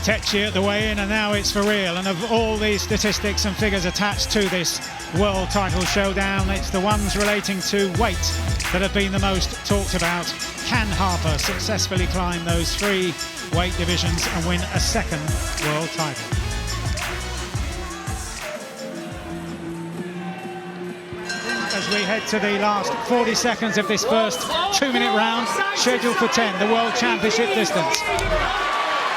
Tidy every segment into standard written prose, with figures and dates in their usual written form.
Tetchy at the weigh-in, and now it's for real. And of all these statistics and figures attached to this world title showdown, it's the ones relating to weight that have been the most talked about. Can Harper successfully climb those 3 weight divisions and win a 2nd world title? As we head to the last 40 seconds of this first 2-minute round, scheduled for 10, the World Championship distance.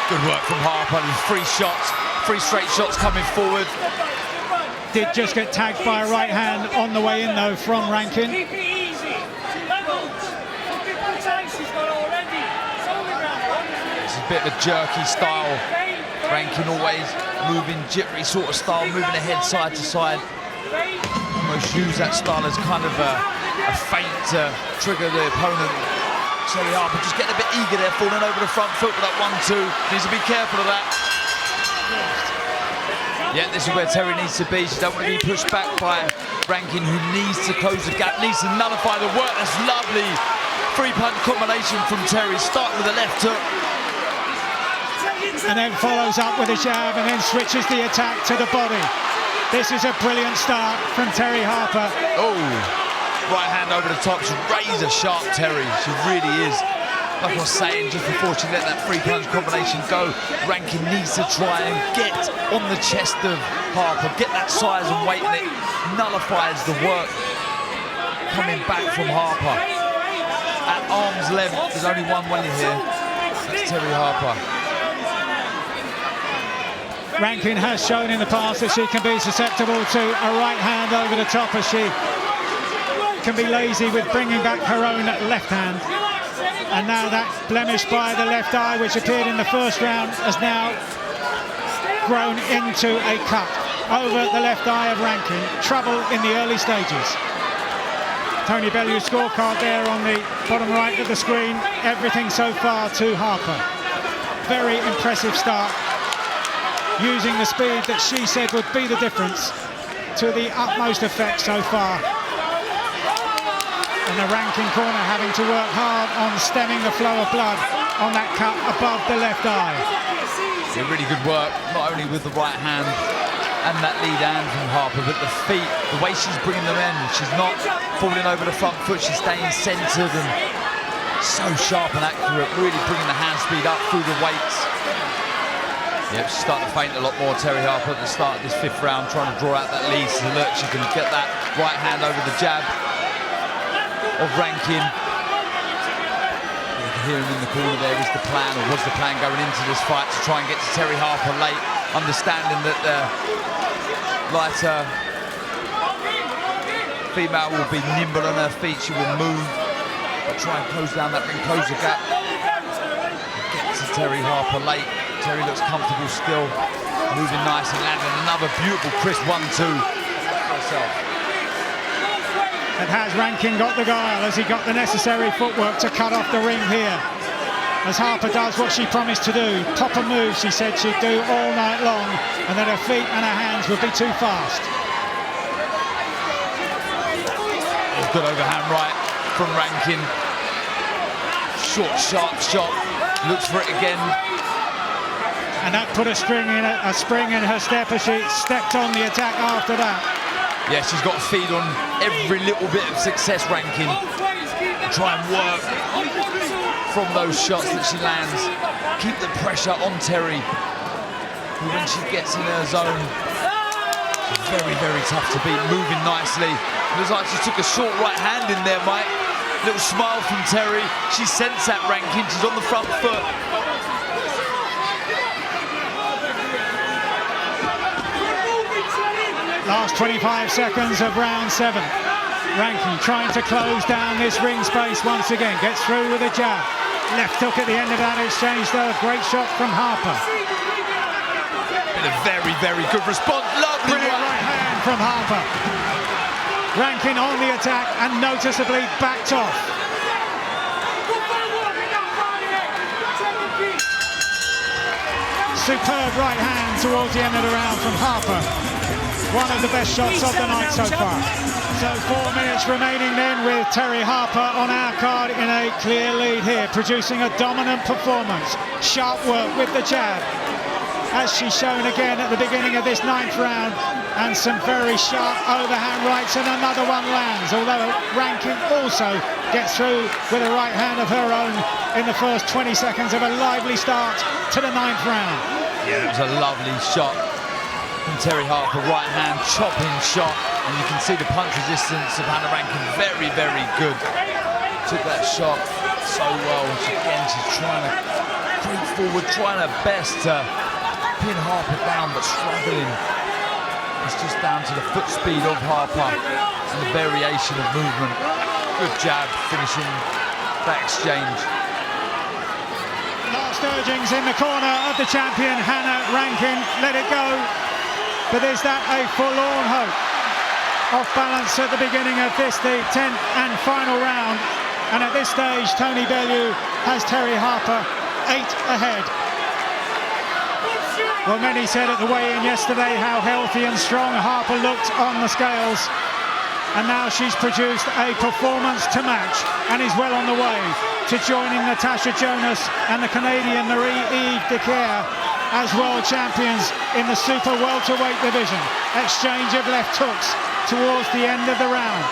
Good work from Harper. 3 shots, 3 straight shots coming forward. Did just get tagged by a right hand on the way in though from Rankin. Keep it easy. It's a bit of a jerky style. Rankin always moving, jittery sort of style, moving ahead side to side. Almost use that style as kind of a feint to trigger the opponent. Terri Harper just getting a bit eager there, falling over the front foot with that 1-2. Needs to be careful of that. Yeah, this is where Terri needs to be. She don't want to be pushed back by Rankin, who needs to close the gap, needs to nullify the work. That's lovely. 3-punch combination from Terri, starting with the left hook. And then follows up with a jab and then switches the attack to the body. This is a brilliant start from Terri Harper. Oh, right hand over the top. She's razor sharp, Terri. She really is. Like I was saying just before she let that 3-punch combination go, Rankin needs to try and get on the chest of Harper, get that size and weight, and it nullifies the work coming back from Harper. At arm's length, there's only one winner here. That's Terri Harper. Rankin has shown in the past that she can be susceptible to a right hand over the top, as she can be lazy with bringing back her own left hand. And now that blemish by the left eye, which appeared in the first round, has now grown into a cut over the left eye of Rankin. Trouble in the early stages. Tony Bellew's scorecard there on the bottom right of the screen. Everything so far to Harper. Very impressive start, using the speed that she said would be the difference to the utmost effect so far. And the Rankin corner having to work hard on stemming the flow of blood on that cut above the left eye. Yeah, really good work, not only with the right hand and that lead hand from Harper, but the feet, the way she's bringing them in. She's not falling over the front foot, she's staying centred and so sharp and accurate, really bringing the hand speed up through the weights. Yep, she's starting to feint a lot more, Terri Harper, at the start of this 5th round, trying to draw out that lead so that she can get that right hand over the jab of Rankin. You can hear him in the corner there. Is the plan, or was the plan going into this fight to try and get to Terri Harper late, understanding that the lighter female will be nimble on her feet, she will move, but try and close down that ring, close the gap, get to Terri Harper late. Terri looks comfortable still, moving nice and landing another beautiful crisp 1-2 for herself. And has Rankin got the guile? Has he got the necessary footwork to cut off the ring here? As Harper does what she promised to do, proper moves she said she'd do all night long, and that her feet and her hands would be too fast. Good overhand right from Rankin. Short, sharp shot, looks for it again. And that put a spring in her step as she stepped on the attack after that. Yeah, she's got to feed on every little bit of success, Rankin. Try and work from those shots that she lands. Keep the pressure on Terri, who when she gets in her zone, very, very tough to beat, moving nicely. It looks like she took a short right hand in there, Mike. Little smile from Terri. She sensed that Rankin, she's on the front foot. Last 25 seconds of round 7. Rankin trying to close down this ring space once again. Gets through with a jab. Left hook at the end of that exchange though. Great shot from Harper. Been a very, very good response. Lovely brilliant right hand from Harper. Rankin on the attack and noticeably backed off. Superb right hand towards the end of the round from Harper. One of the best shots of the night so far. So 4 minutes remaining then, with Terri Harper on our card in a clear lead here, producing a dominant performance. Sharp work with the jab. as she's shown again at the beginning of this 9th round, and some very sharp overhand rights, and another one lands, although Rankin also gets through with a right hand of her own in the first 20 seconds of a lively start to the 9th round. Yeah, it was a lovely shot from Terri Harper, right hand chopping shot, and you can see the punch resistance of Hannah Rankin, very, very good. Took that shot so well. Again, she's trying to creep forward, trying her best to pin Harper down, but struggling. It's just down to the foot speed of Harper and the variation of movement. Good jab, finishing that exchange. Last urgings in the corner of the champion, Hannah Rankin. Let it go. But is that a forlorn hope? Off balance at the beginning of this, the 10th and final round. And at this stage, Tony Bellew has Terri Harper 8 ahead. Well, many said at the weigh-in yesterday how healthy and strong Harper looked on the scales. And now she's produced a performance to match and is well on the way to joining Natasha Jonas and the Canadian Marie-Eve Decaire as world champions in the super welterweight division. Exchange of left hooks towards the end of the round.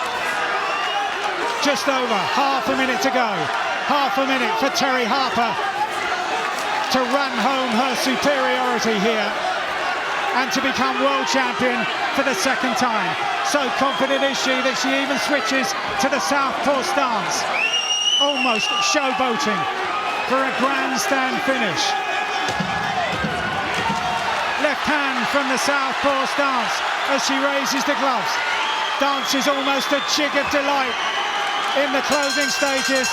Just over half a minute to go. Half a minute for Terri Harper to run home her superiority here and to become world champion for the 2nd time. So confident is she that she even switches to the southpaw stance. Almost showboating for a grandstand finish. Left hand from the southpaw stance as she raises the gloves. Dances almost a jig of delight in the closing stages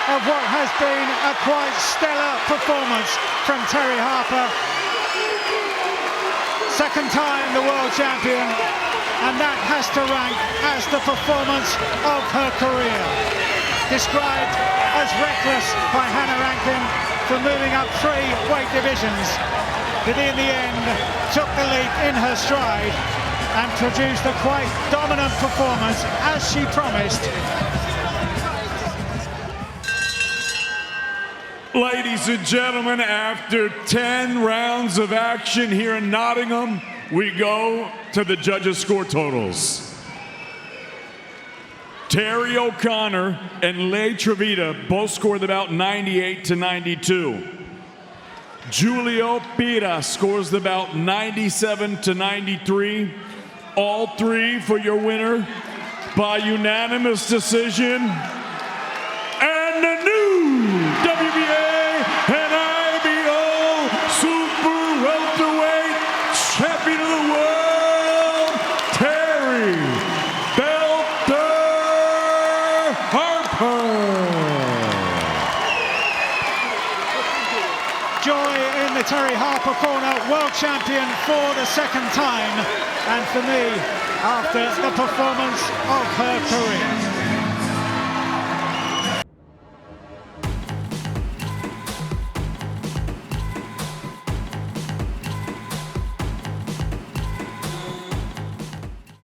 of what has been a quite stellar performance from Terri Harper. 2nd time the world champion, and that has to rank as the performance of her career. Described as reckless by Hannah Rankin for moving up 3 weight divisions, but in the end took the leap in her stride and produced a quite dominant performance as she promised. Ladies and gentlemen, after 10 rounds of action here in Nottingham, we go to the judges' score totals. Terry O'Connor and Leigh Trevita both scored about 98 to 92. Julio Pira scores about 97 to 93. All 3 for your winner by unanimous decision. And the new WBA and IBO Super Welterweight Champion of the World, Terri Harper. Joy in the Terri Harper corner, world champion for the 2nd time, and for me, after the performance of her career.